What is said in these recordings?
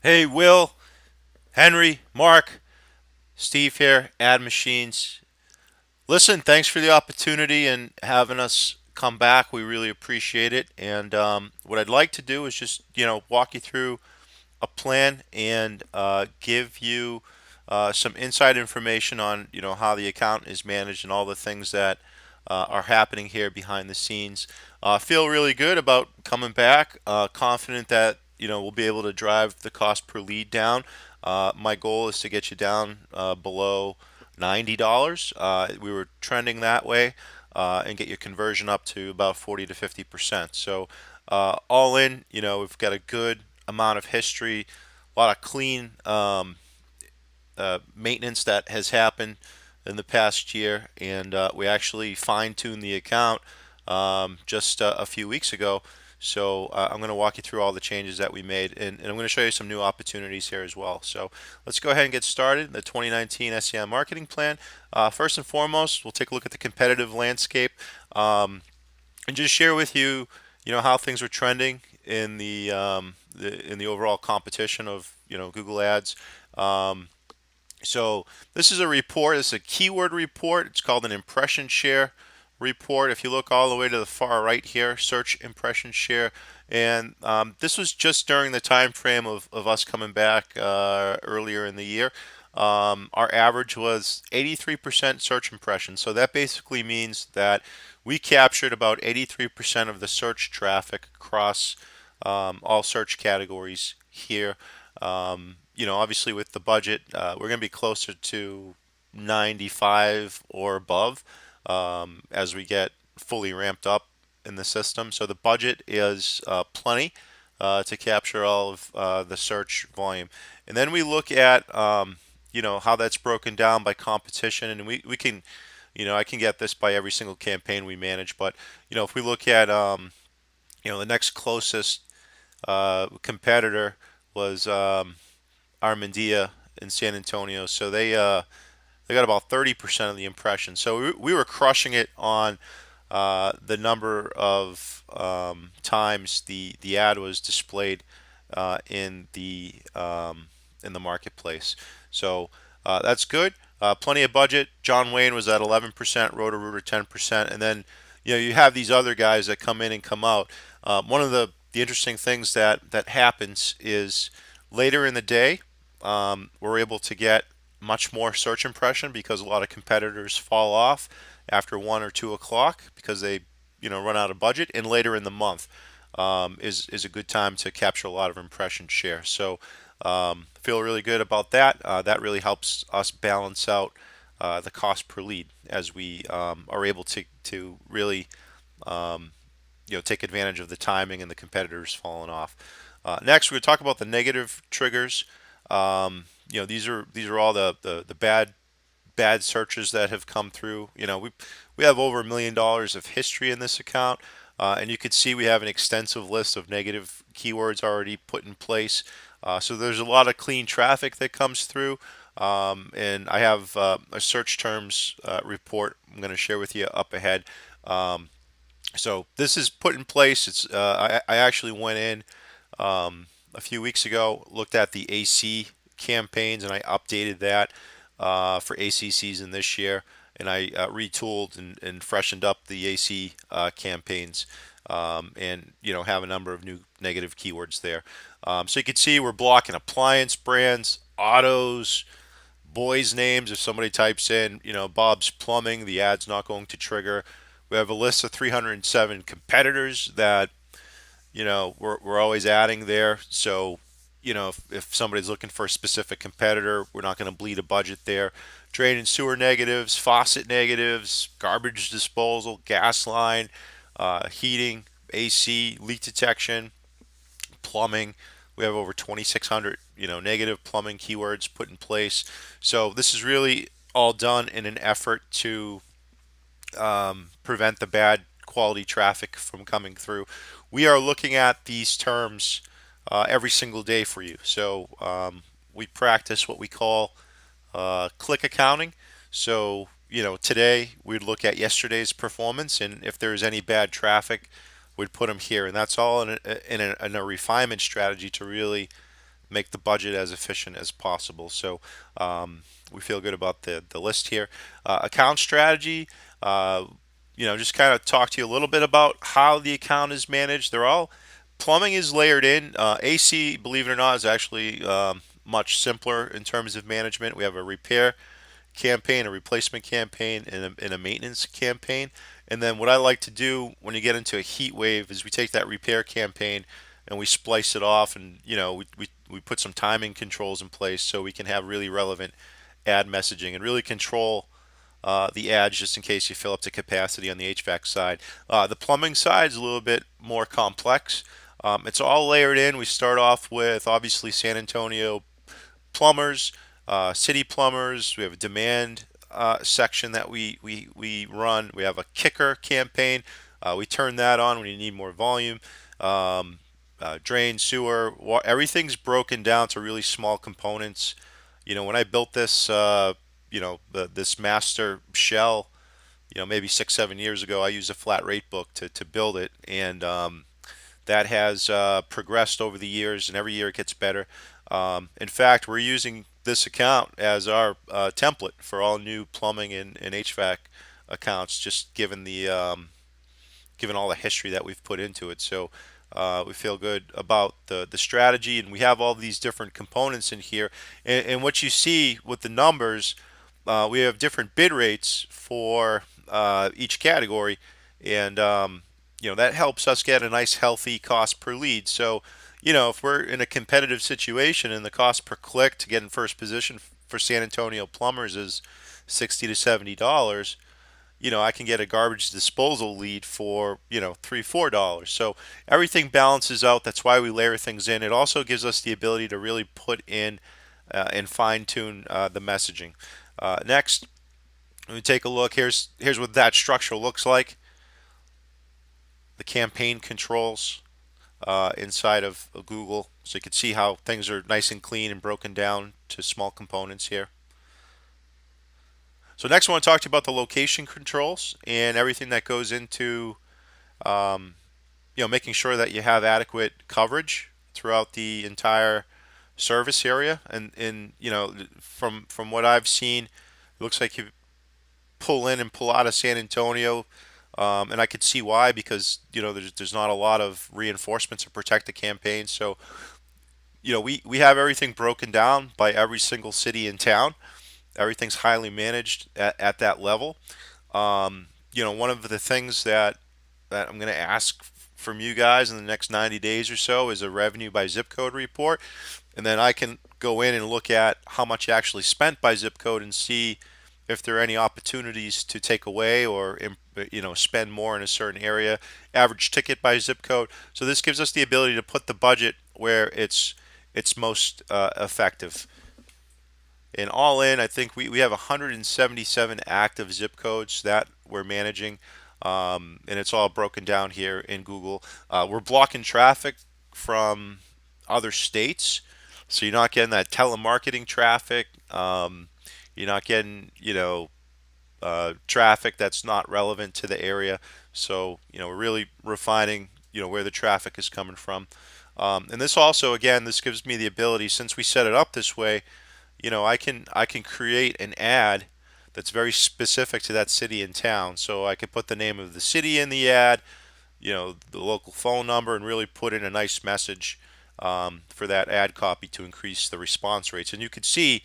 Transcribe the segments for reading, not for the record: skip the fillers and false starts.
Hey, Will, Henry, Mark, Steve here, Ad Machines. Listen, thanks for the opportunity and having us come back. We really appreciate it. And what I'd like to do is just, walk you through a plan and give you some inside information on, how the account is managed and all the things that are happening here behind the scenes. Feel really good about coming back. Confident that we'll be able to drive the cost per lead down. My goal is to get you down below $90. We were trending that way, and get your conversion up to about 40 to 50%. So all in, we've got a good amount of history, a lot of clean maintenance that has happened in the past year, and we actually fine-tuned the account just a few weeks ago. So I'm going to walk you through all the changes that we made, and I'm going to show you some new opportunities here as well. So let's go ahead and get started. The 2019 SEM marketing plan. First and foremost, we'll take a look at the competitive landscape, and just share with you, how things are trending in the overall competition of Google Ads. Um, so this is a report. It's a keyword report. It's called an impression share report. If you look all the way to the far right here, search impression share. And this was just during the time frame of us coming back earlier in the year. Our average was 83% search impressions. So that basically means that we captured about 83% of the search traffic across all search categories here. Obviously with the budget, we're going to be closer to 95 or above as we get fully ramped up in the system. So the budget is plenty to capture all of the search volume. And then we look at how that's broken down by competition, and we can, I can get this by every single campaign we manage, but if we look at the next closest competitor was Armandia in San Antonio. So they got about 30% of the impressions. So we were crushing it on the number of times the ad was displayed in the marketplace. So that's good. Plenty of budget. John Wayne was at 11%, Roto-Rooter 10%, and then you have these other guys that come in and come out. One of the interesting things that happens is later in the day, we're able to get much more search impression because a lot of competitors fall off after 1 or 2 o'clock because they run out of budget, and later in the month is a good time to capture a lot of impression share. So feel really good about that. That really helps us balance out the cost per lead as we are able to really take advantage of the timing and the competitors falling off. Next, we're going to talk about the negative triggers. These are all the bad searches that have come through. We have over $1 million of history in this account, and you can see we have an extensive list of negative keywords already put in place. So there's a lot of clean traffic that comes through, and I have a search terms report I'm going to share with you up ahead. So this is put in place. I actually went in a few weeks ago, looked at the AC campaigns, and I updated that for AC season this year, and I retooled and freshened up the AC campaigns, and have a number of new negative keywords there. So you can see we're blocking appliance brands, autos, boys' names. If somebody types in, Bob's Plumbing, the ad's not going to trigger. We have a list of 307 competitors that we're always adding there. So if somebody's looking for a specific competitor, we're not going to bleed a budget there. Drain and sewer negatives, faucet negatives, garbage disposal, gas line, heating, AC, leak detection, plumbing. We have over 2,600 negative plumbing keywords put in place. So this is really all done in an effort to prevent the bad quality traffic from coming through. We are looking at these terms every single day for you. So we practice what we call click accounting. So today we'd look at yesterday's performance, and if there's any bad traffic, we'd put them here, and that's all in a refinement strategy to really make the budget as efficient as possible. So we feel good about the list here. Account strategy. Uh, just kind of talk to you a little bit about how the account is managed. They're all plumbing is layered in. AC, believe it or not, is actually much simpler in terms of management. We have a repair campaign, a replacement campaign, and a maintenance campaign. And then what I like to do when you get into a heat wave is we take that repair campaign and we splice it off, and we put some timing controls in place so we can have really relevant ad messaging and really control the ads just in case you fill up to capacity on the HVAC side. The plumbing side is a little bit more complex. It's all layered in. We start off with obviously San Antonio plumbers, city plumbers. We have a demand section that we run. We have a kicker campaign. We turn that on when you need more volume. Um, Drain, sewer, everything's broken down to really small components. When I built this, this master shell, maybe 6, 7 years ago, I used a flat rate book to build it, and that has progressed over the years, and every year it gets better. In fact, we're using this account as our template for all new plumbing and HVAC accounts, just given all the history that we've put into it. So we feel good about the strategy, and we have all these different components in here. And what you see with the numbers, we have different bid rates for each category, and that helps us get a nice healthy cost per lead. So if we're in a competitive situation and the cost per click to get in first position for San Antonio plumbers is $60 to $70, I can get a garbage disposal lead for, $3, $4. So everything balances out. That's why we layer things in. It also gives us the ability to really put in and fine tune the messaging. Next, let me take a look. Here's what that structure looks like. The campaign controls inside of Google. So you can see how things are nice and clean and broken down to small components here. So next I want to talk to you about the location controls and everything that goes into um, making sure that you have adequate coverage throughout the entire service area. And from what I've seen, it looks like you pull in and pull out of San Antonio. And I could see why, because there's not a lot of reinforcements to protect the campaign. So we have everything broken down by every single city in town. Everything's highly managed at that level. One of the things that I'm going to ask from you guys in the next 90 days or so is a revenue by zip code report, and then I can go in and look at how much you actually spent by zip code and see if there are any opportunities to take away or spend more in a certain area. Average ticket by zip code. So this gives us the ability to put the budget where it's most effective. And all in, I think we have 177 active zip codes that we're managing, and it's all broken down here in Google. We're blocking traffic from other states, so you're not getting that telemarketing traffic. You're not getting, traffic that's not relevant to the area. So, we're really refining, where the traffic is coming from. And this also, again, this gives me the ability, since we set it up this way, I can create an ad that's very specific to that city and town. So I could put the name of the city in the ad, the local phone number, and really put in a nice message for that ad copy to increase the response rates. And you could see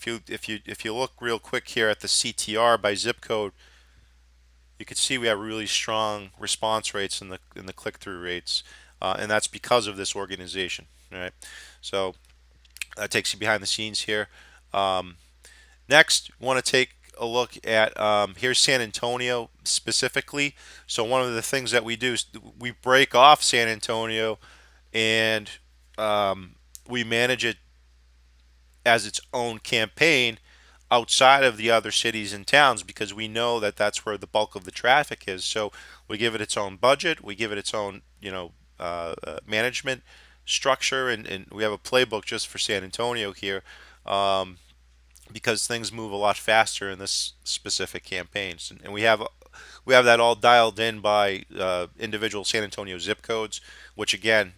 if you look real quick here at the CTR by zip code, you could see we have really strong response rates in the click-through rates, and that's because of this organization. All right, so that takes you behind the scenes here. Um, Next, want to take a look at here's San Antonio specifically. So one of the things that we do is we break off San Antonio and we manage it as its own campaign outside of the other cities and towns, because we know that that's where the bulk of the traffic is. So we give it its own budget, we give it its own management structure, and we have a playbook just for San Antonio here. Um, because things move a lot faster in this specific campaigns. And we have we have that all dialed in by individual San Antonio zip codes, which again,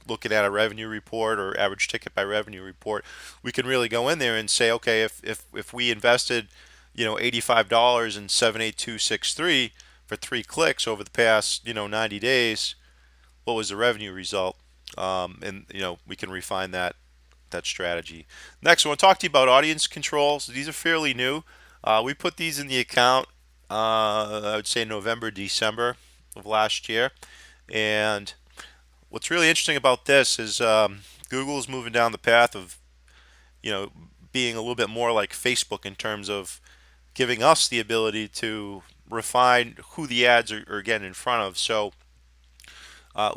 looking at a revenue report or average ticket by revenue report, we can really go in there and say, okay, if we invested, $85 in 78263 for 3 clicks over the past, 90 days, what was the revenue result? And we can refine that strategy. Next, I want to talk to you about audience controls. These are fairly new. We put these in the account, I would say November, December of last year. And what's really interesting about this is Google is moving down the path of, you know, being a little bit more like Facebook in terms of giving us the ability to refine who the ads are getting in front of. So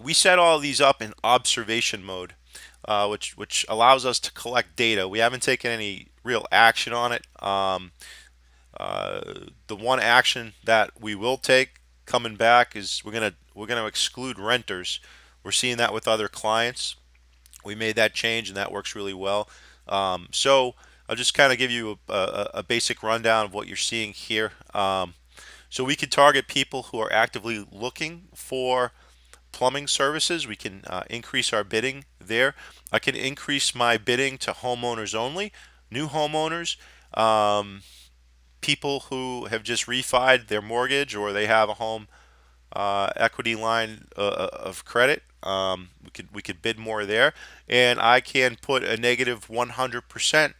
we set all of these up in observation mode, which allows us to collect data. We haven't taken any real action on it. The one action that we will take coming back is we're gonna exclude renters. We're seeing that with other clients. We made that change and that works really well. So I'll just kind of give you a basic rundown of what you're seeing here. So we could target people who are actively looking for plumbing services. We can increase our bidding there. I can increase my bidding to homeowners only, new homeowners, people who have just refied their mortgage or they have a home equity line of credit. We could bid more there, and I can put a negative 100%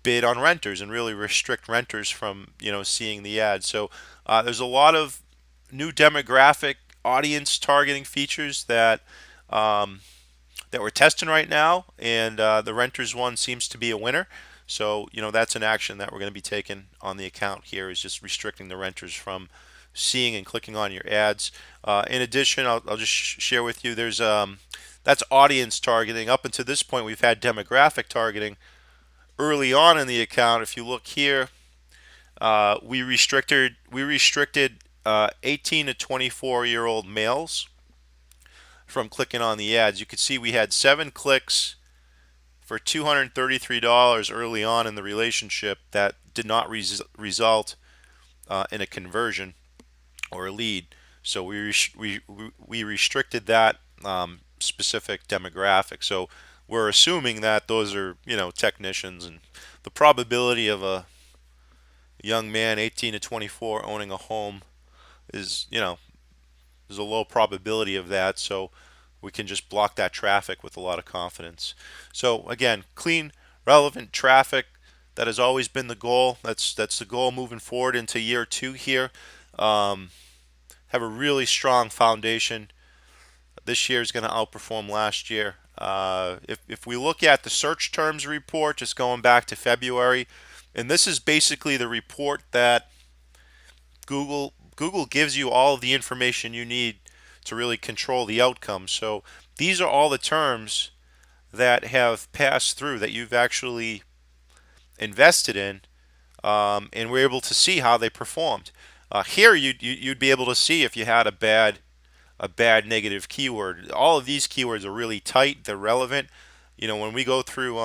bid on renters and really restrict renters from seeing the ad. So there's a lot of new demographic audience targeting features um, that we're testing right now, and the renters one seems to be a winner. So that's an action that we're going to be taking on the account here, is just restricting the renters from seeing and clicking on your ads. In addition, I'll just share with you, there's that's audience targeting. Up until this point, we've had demographic targeting early on in the account. If you look here, we restricted 18 to 24-year-old males from clicking on the ads. You could see we had 7 clicks for $233 early on in the relationship that did not result in a conversion or a lead. So we restricted that specific demographic. So we're assuming that those are technicians, and the probability of a young man 18 to 24 owning a home is there's a low probability of that. So we can just block that traffic with a lot of confidence. So again, clean, relevant traffic. That has always been the goal. That's the goal moving forward into year 2 here. Have a really strong foundation. This year is going to outperform last year. If we look at the search terms report, just going back to February, and this is basically the report that Google gives you all of the information you need to really control the outcome. So these are all the terms that have passed through that you've actually invested in, and we're able to see how they performed. Here you'd be able to see if you had a bad negative keyword. All of these keywords are really tight. They're relevant. When we go through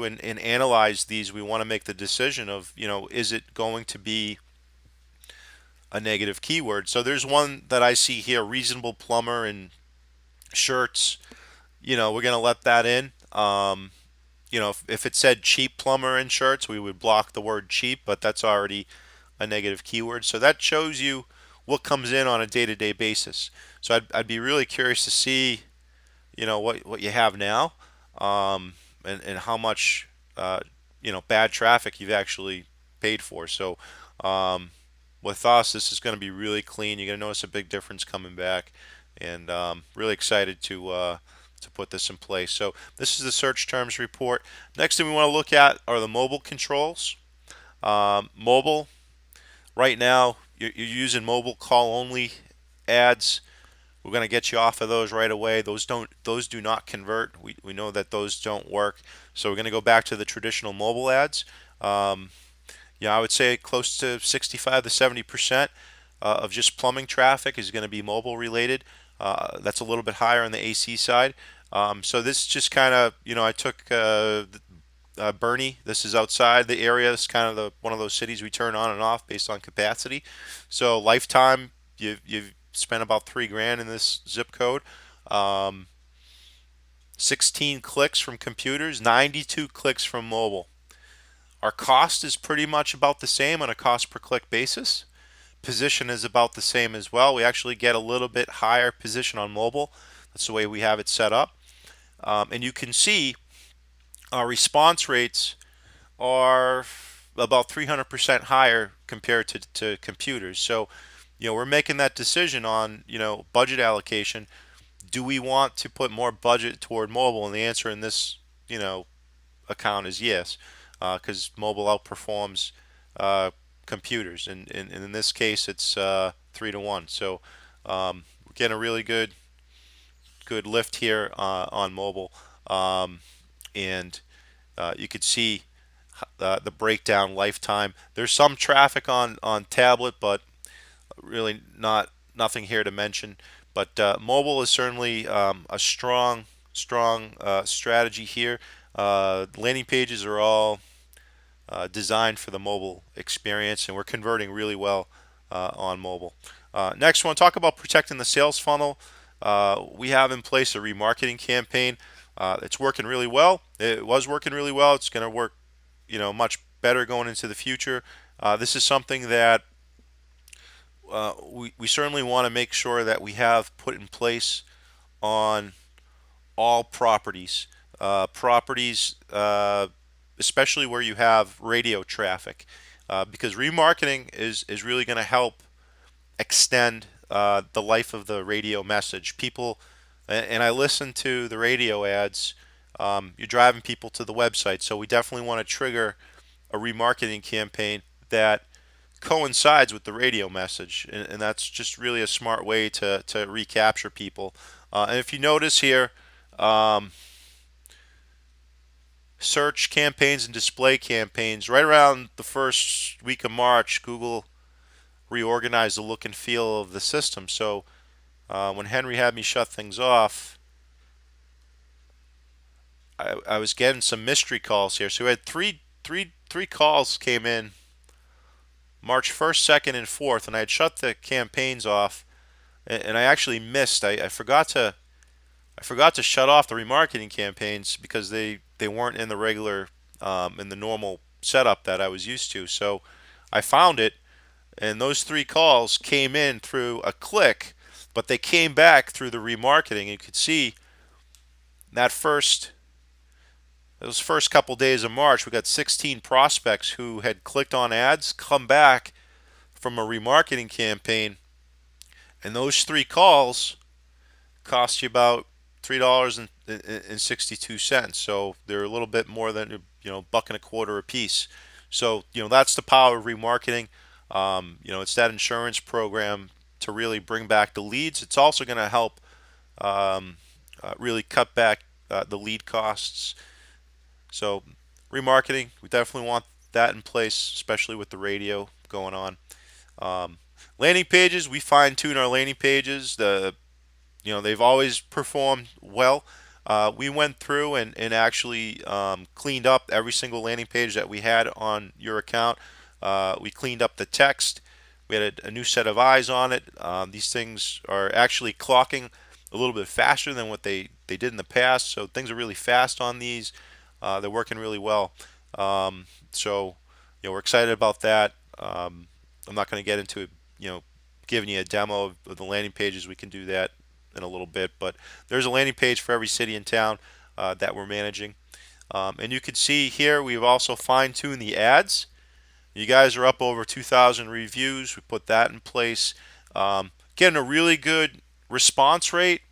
and analyze these, we want to make the decision of is it going to be a negative keyword. So there's one that I see here: reasonable plumber and shirts. We're gonna let that in. If it said cheap plumber and shirts, we would block the word cheap, but that's already a negative keyword. So that shows you what comes in on a day-to-day basis. So I'd be really curious to see what you have now, and how much bad traffic you've actually paid for. So with us, this is going to be really clean. You're going to notice a big difference coming back, and really excited to put this in place. So this is the search terms report. Next thing we want to look at are the mobile controls. Mobile, right now you're using mobile call only ads. We're going to get you off of those right away. Those do not convert. We know that those don't work. So we're going to go back to the traditional mobile ads. I would say close to 65 to 70% of just plumbing traffic is going to be mobile related. That's a little bit higher on the AC side. So this just kind of, I took Bernie. This is outside the area. It's kind of one of those cities we turn on and off based on capacity. So lifetime, you've spent about 3 grand in this zip code. Um, 16 clicks from computers, 92 clicks from mobile. Our cost is pretty much about the same on a cost per click basis. Position is about the same as well. We actually get a little bit higher position on mobile. That's the way we have it set up. And you can see our response rates are about 300% higher compared to computers. So, we're making that decision on, budget allocation. Do we want to put more budget toward mobile? And the answer in this, account is yes, because mobile outperforms computers. And in this case, it's 3 to 1. So we're getting a really good lift here on mobile. And you could see the breakdown lifetime. There's some traffic on tablet, but really nothing here to mention. But mobile is certainly a strong strategy here. Landing pages are all designed for the mobile experience, and we're converting really well on mobile. Next one, talk about protecting the sales funnel. We have in place a remarketing campaign. It's working really well. It was working really well. It's going to work, much better going into the future. This is something that we certainly want to make sure that we have put in place on all properties. Especially where you have radio traffic, because remarketing is really going to help extend the life of the radio message. People, and I listen to the radio ads. You're driving people to the website, so we definitely want to trigger a remarketing campaign that coincides with the radio message, and that's just really a smart way to recapture people. And if you notice here, um, search campaigns and display campaigns, right around the first week of March, Google reorganized the look and feel of the system. So when Henry had me shut things off, I was getting some mystery calls here. So we had three calls came in March 1st, 2nd, and 4th, and I had shut the campaigns off, and I actually missed. I forgot to shut off the remarketing campaigns because they weren't in the regular in the normal setup that I was used to. So I found it, and those 3 calls came in through a click, but they came back through the remarketing. You could see that those first couple days of March, we got 16 prospects who had clicked on ads come back from a remarketing campaign, and those 3 calls cost you about $3.62. So they're a little bit more than buck and a quarter a piece. So that's the power of remarketing. It's that insurance program to really bring back the leads. It's also going to help really cut back the lead costs. So remarketing, we definitely want that in place, especially with the radio going on. Landing pages, we fine tune our landing pages. They've always performed well. We went through and actually cleaned up every single landing page that we had on your account. We cleaned up the text. We had a new set of eyes on it. These things are actually clocking a little bit faster than what they did in the past. So things are really fast on these. They're working really well. So we're excited about that. I'm not going to get into giving you a demo of the landing pages. We can do that in a little bit, but there's a landing page for every city and town that we're managing. And you can see here we've also fine-tuned the ads. You guys are up over 2,000 reviews. We put that in place. Getting a really good response rate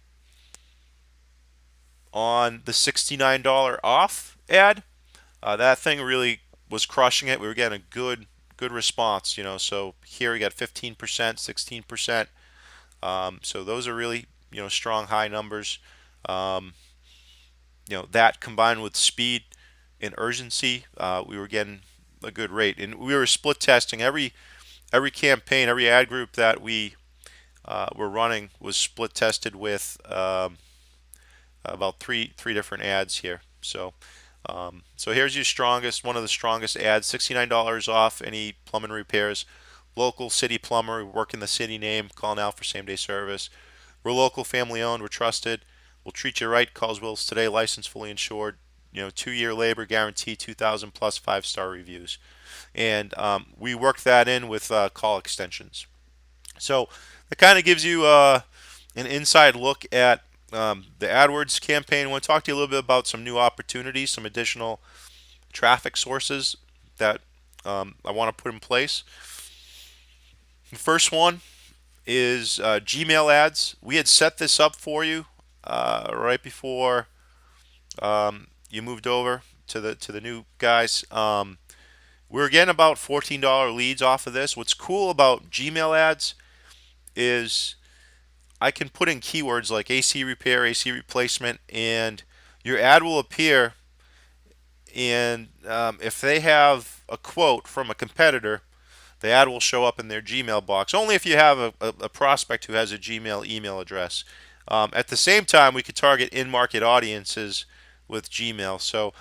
on the $69 off ad. That thing really was crushing it. We were getting a good response. So here we got 15%, 16%. So those are really strong high numbers. That combined with speed and urgency, we were getting a good rate, and we were split testing every campaign, every ad group that we were running was split tested with about three different ads here. So So here's your strongest, one of the strongest ads, $69 off any plumbing repairs. Local city plumber, we work in the city name, call now for same day service. We're local, family owned, we're trusted. We'll treat you right. Calls Wills today, licensed, fully insured. 2-year labor guarantee, 2,000 plus 5-star reviews. And we work that in with call extensions. So it kind of gives you an inside look at the AdWords campaign. I want to talk to you a little bit about some new opportunities, some additional traffic sources that I want to put in place. The first one is Gmail ads. We had set this up for you right before you moved over to the new guys. We're getting about $14 leads off of this. What's cool about Gmail ads is I can put in keywords like AC repair, AC replacement, and your ad will appear. And if they have a quote from a competitor, the ad will show up in their Gmail box, only if you have a prospect who has a Gmail email address. At the same time, we could target in-market audiences with Gmail. So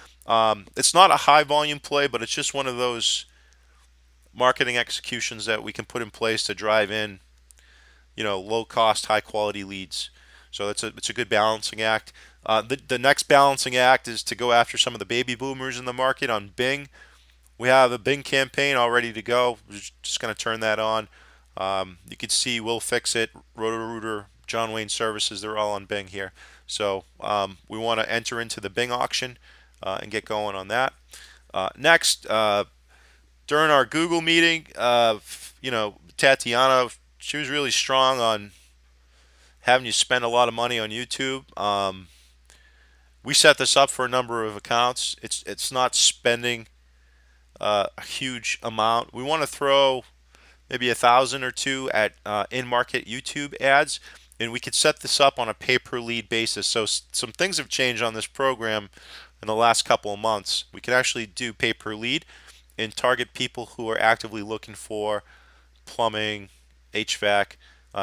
it's not a high volume play, but it's just one of those marketing executions that we can put in place to drive in, low cost, high quality leads. So it's a good balancing act. The next balancing act is to go after some of the baby boomers in the market on Bing. We have a Bing campaign all ready to go. We're just going to turn that on. You can see Will Fix It, Roto-Rooter, John Wayne Services. They're all on Bing here. So we want to enter into the Bing auction and get going on that. Next, during our Google meeting, Tatiana, she was really strong on having you spend a lot of money on YouTube. We set this up for a number of accounts. It's not spending a huge amount. We want to throw maybe 1,000 or two at in-market YouTube ads, and we could set this up on a pay-per-lead basis. So some things have changed on this program in the last couple of months. We can actually do pay-per-lead and target people who are actively looking for plumbing, HVAC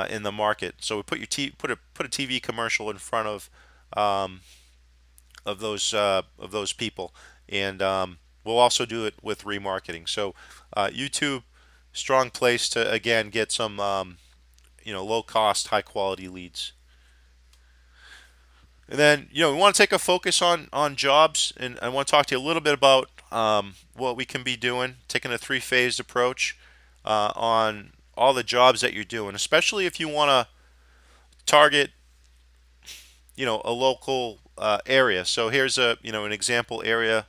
in the market. So we put put a TV commercial in front um, of those people, and we'll also do it with remarketing. So YouTube, strong place to again get some low cost, high quality leads. And then we want to take a focus on jobs, and I want to talk to you a little bit about what we can be doing, taking a three-phased approach on all the jobs that you're doing, especially if you want to target a local area. So here's an example area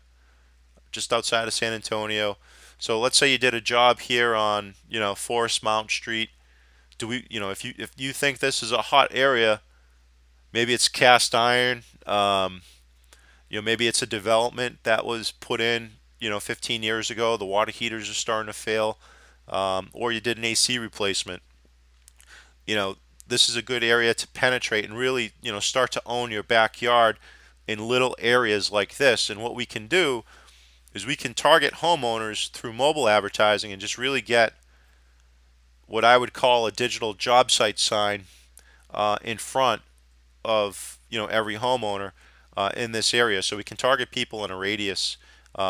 just outside of San Antonio. So let's say you did a job here on Forest Mount Street. Do we if you think this is a hot area, maybe it's cast iron. Maybe it's a development that was put in 15 years ago. The water heaters are starting to fail, or you did an AC replacement. You know, this is a good area to penetrate and really start to own your backyard in little areas like this. And what we can do is we can target homeowners through mobile advertising and just really get what I would call a digital job site sign in front of every homeowner in this area, so we can target people in a radius,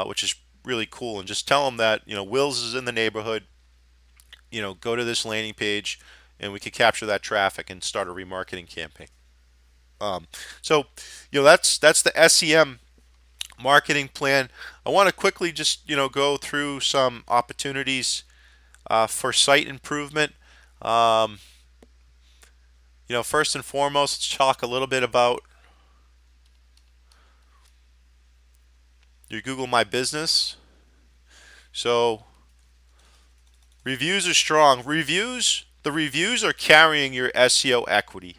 which is really cool, and just tell them that Wills is in the neighborhood. Go to this landing page, and we could capture that traffic and start a remarketing campaign. So that's the SEM marketing plan. I want to quickly just go through some opportunities for site improvement. Um, First and foremost, let's talk a little bit about your Google My Business. So reviews are strong. The reviews are carrying your SEO equity.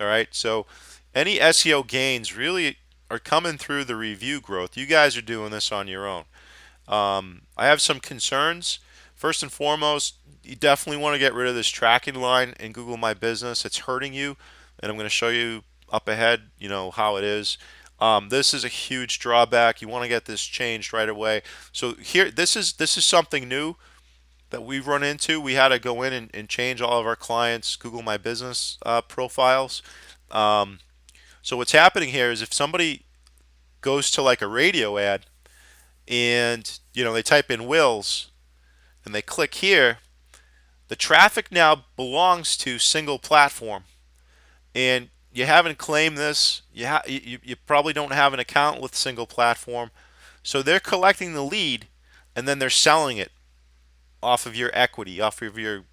All right. So any SEO gains really are coming through the review growth. You guys are doing this on your own. I have some concerns. First and foremost, you definitely want to get rid of this tracking line in Google My Business. It's hurting you, and I'm going to show you up ahead, how it is. This is a huge drawback. You want to get this changed right away. So here, this is something new that we've run into. We had to go in and change all of our clients' Google My Business profiles. So what's happening here is if somebody goes to like a radio ad, and they type in Wills and they click here, the traffic now belongs to single platform, and you haven't claimed this. You probably don't have an account with single platform, so they're collecting the lead, and then they're selling it off of your equity, off of your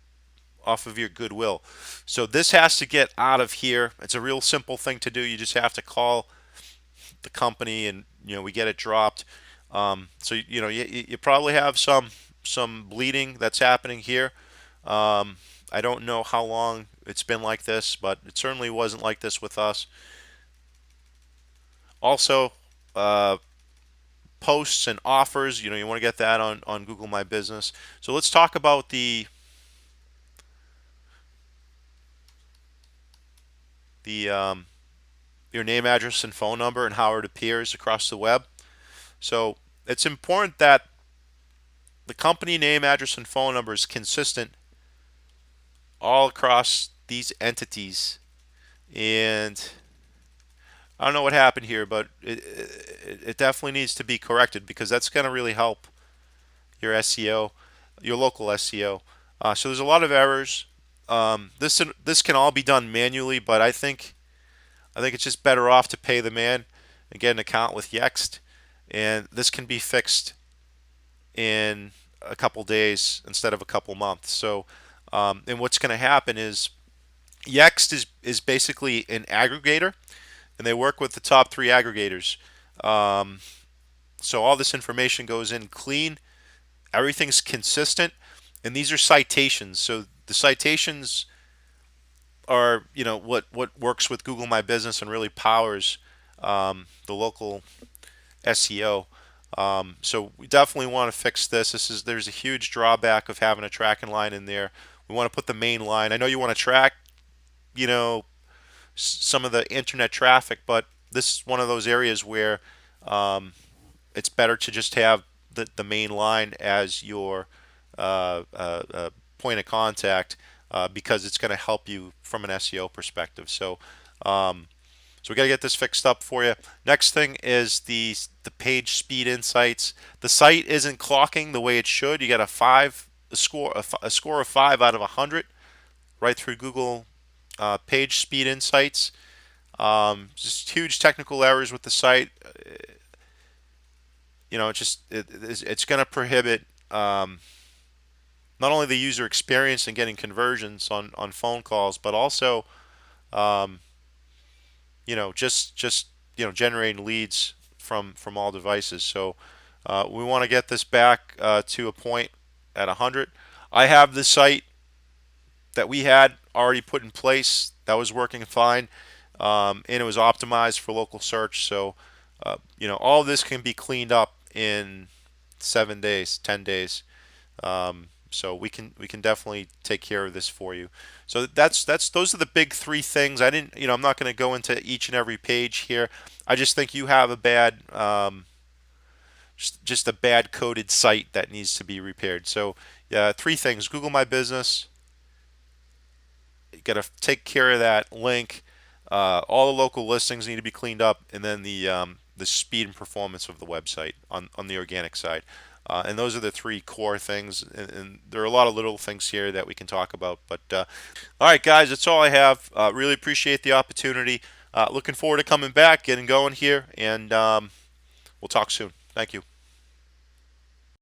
goodwill. So this has to get out of here. It's a real simple thing to do. You just have to call the company, and we get it dropped. So you probably have some bleeding that's happening here. I don't know how long it's been like this, but it certainly wasn't like this with us. Also, uh, posts and offers. You want to get that on Google My Business. So let's talk about the your name, address, and phone number and how it appears across the web. So it's important that the company name, address, and phone number is consistent all across these entities. And I don't know what happened here, but it definitely needs to be corrected because that's going to really help your SEO, your local SEO. So there's a lot of errors. This can all be done manually, but I think it's just better off to pay the man and get an account with Yext, and this can be fixed in a couple days instead of a couple months. So, and what's going to happen is Yext is basically an aggregator, and they work with the top three aggregators. Um, so all this information goes in clean, everything's consistent, and these are citations. So the citations are what works with Google My Business and really powers the local SEO. So we definitely want to fix this. There's a huge drawback of having a tracking line in there. We want to put the main line. I know you want to track, you know, some of the internet traffic, but this is one of those areas where um, it's better to just have the main line as your point of contact because it's going to help you from an SEO perspective. Um, so we got to get this fixed up for you. Next thing is the page speed insights. The site isn't clocking the way it should. You got a score of 5 out of 100 right through Google page speed insights. Just huge technical errors with the site. It's going to prohibit not only the user experience and getting conversions on phone calls, but also um, just generating leads from all devices. So we want to get this back to a point at 100. I have the site that we had already put in place that was working fine, and it was optimized for local search. So all of this can be cleaned up in 7 days, 10 days. So we can definitely take care of this for you. So that's those are the big three things. I'm not going to go into each and every page here. I just think you have a bad just a bad coded site that needs to be repaired. So three things: Google My Business. You got to take care of that link. All the local listings need to be cleaned up, and then the speed and performance of the website on the organic side. And those are the three core things, and there are a lot of little things here that we can talk about. But all right, guys, that's all I have. Really appreciate the opportunity. Looking forward to coming back, getting going here, and we'll talk soon. Thank you.